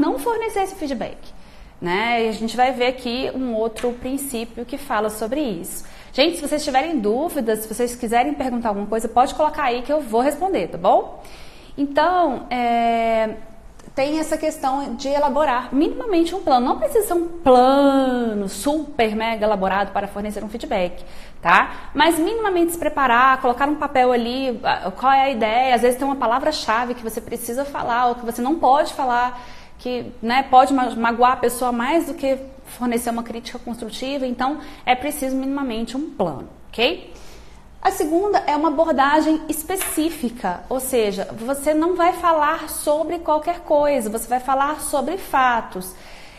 não fornecer esse feedback, né? E a gente vai ver aqui um outro princípio que fala sobre isso. Gente, se vocês tiverem dúvidas, se vocês quiserem perguntar alguma coisa, pode colocar aí que eu vou responder, tá bom? Então, tem essa questão de elaborar minimamente um plano. Não precisa ser um plano super mega elaborado para fornecer um feedback, tá? Mas minimamente se preparar, colocar um papel ali, qual é a ideia. Às vezes tem uma palavra-chave que você precisa falar ou que você não pode falar, que, né, pode magoar a pessoa mais do que fornecer uma crítica construtiva. Então, é preciso minimamente um plano, ok? A segunda é uma abordagem específica, ou seja, você não vai falar sobre qualquer coisa, você vai falar sobre fatos.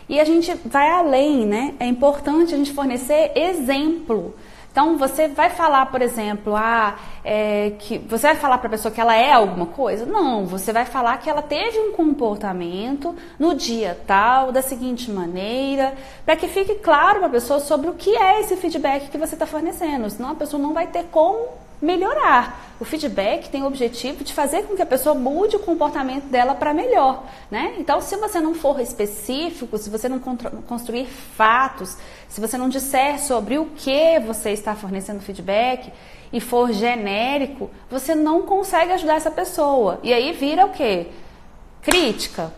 E a gente vai além, né? É importante a gente fornecer exemplo. Então, você vai falar, por exemplo, que você vai falar para a pessoa que ela é alguma coisa? Não, você vai falar que ela teve um comportamento no dia tal, da seguinte maneira, para que fique claro para a pessoa sobre o que é esse feedback que você está fornecendo, senão a pessoa não vai ter como melhorar. O feedback tem o objetivo de fazer com que a pessoa mude o comportamento dela para melhor, né? Então, se você não for específico, se você não construir fatos, se você não disser sobre o que você está fornecendo feedback e for genérico, você não consegue ajudar essa pessoa. E aí vira o quê? Crítica,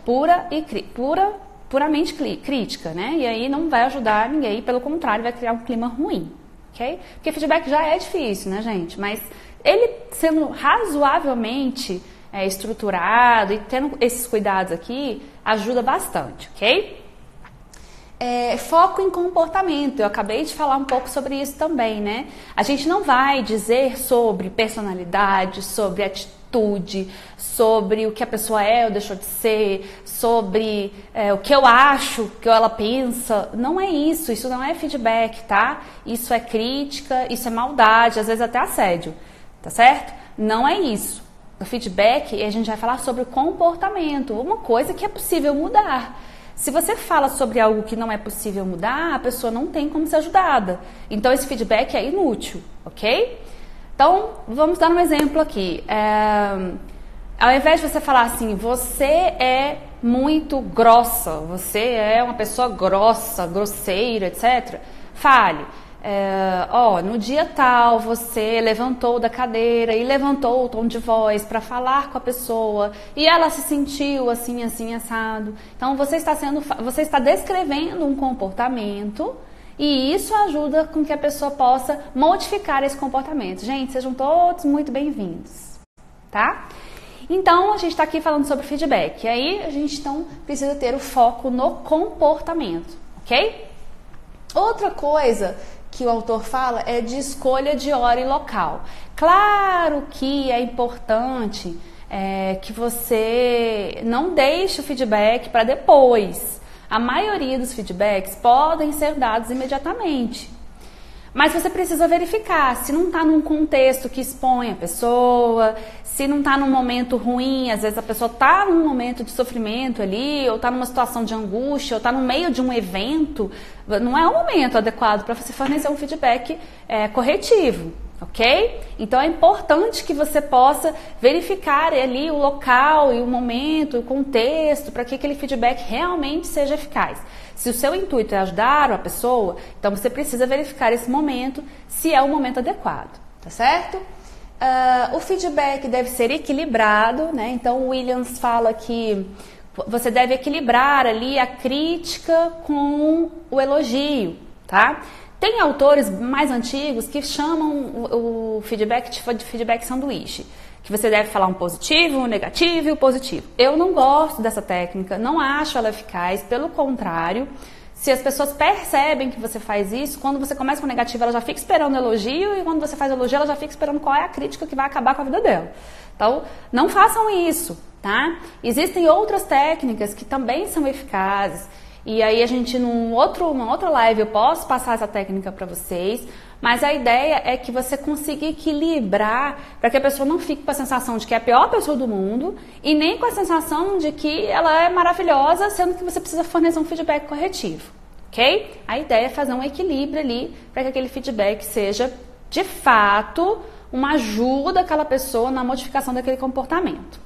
puramente crítica, né? E aí não vai ajudar ninguém, pelo contrário, vai criar um clima ruim. Okay? Porque feedback já é difícil, né, gente? Mas ele sendo razoavelmente estruturado e tendo esses cuidados aqui, ajuda bastante, ok? Foco em comportamento, eu acabei de falar um pouco sobre isso também, né? A gente não vai dizer sobre personalidade, sobre atitude, sobre o que a pessoa é ou deixou de ser, sobre o que eu acho, o que ela pensa. Não é isso, isso não é feedback, tá? Isso é crítica, isso é maldade, às vezes até assédio, tá certo? Não é isso. O feedback, a gente vai falar sobre o comportamento, uma coisa que é possível mudar. Se você fala sobre algo que não é possível mudar, a pessoa não tem como ser ajudada. Então, esse feedback é inútil, ok? Então, vamos dar um exemplo aqui. Ao invés de você falar assim, você é muito grossa, você é uma pessoa grossa, grosseira, etc. Fale, no dia tal você levantou da cadeira e levantou o tom de voz para falar com a pessoa e ela se sentiu assim, assim, assado. Então, você está descrevendo um comportamento. E isso ajuda com que a pessoa possa modificar esse comportamento. Gente, sejam todos muito bem-vindos, tá? Então, a gente está aqui falando sobre feedback. E aí, a gente então precisa ter o foco no comportamento, ok? Outra coisa que o autor fala é de escolha de hora e local. Claro que é importante que você não deixe o feedback para depois. A maioria dos feedbacks podem ser dados imediatamente. Mas você precisa verificar se não está num contexto que expõe a pessoa, se não está num momento ruim, às vezes a pessoa está num momento de sofrimento ali, ou está numa situação de angústia, ou está no meio de um evento, não é o momento adequado para você fornecer um feedback corretivo. Ok? Então é importante que você possa verificar ali o local e o momento, o contexto, para que aquele feedback realmente seja eficaz. Se o seu intuito é ajudar a pessoa, então você precisa verificar esse momento, se é o momento adequado, tá certo? O feedback deve ser equilibrado, né? Então o Williams fala que você deve equilibrar ali a crítica com o elogio, tá? Tem autores mais antigos que chamam o feedback de feedback sanduíche, que você deve falar um positivo, um negativo e o positivo. Eu não gosto dessa técnica, não acho ela eficaz, pelo contrário, se as pessoas percebem que você faz isso, quando você começa com o negativo, ela já fica esperando elogio, e quando você faz elogio, ela já fica esperando qual é a crítica que vai acabar com a vida dela. Então, não façam isso, tá? Existem outras técnicas que também são eficazes. E aí a gente, numa outra live, eu posso passar essa técnica para vocês, mas a ideia é que você consiga equilibrar para que a pessoa não fique com a sensação de que é a pior pessoa do mundo e nem com a sensação de que ela é maravilhosa, sendo que você precisa fornecer um feedback corretivo, ok? A ideia é fazer um equilíbrio ali para que aquele feedback seja, de fato, uma ajuda àquela pessoa na modificação daquele comportamento.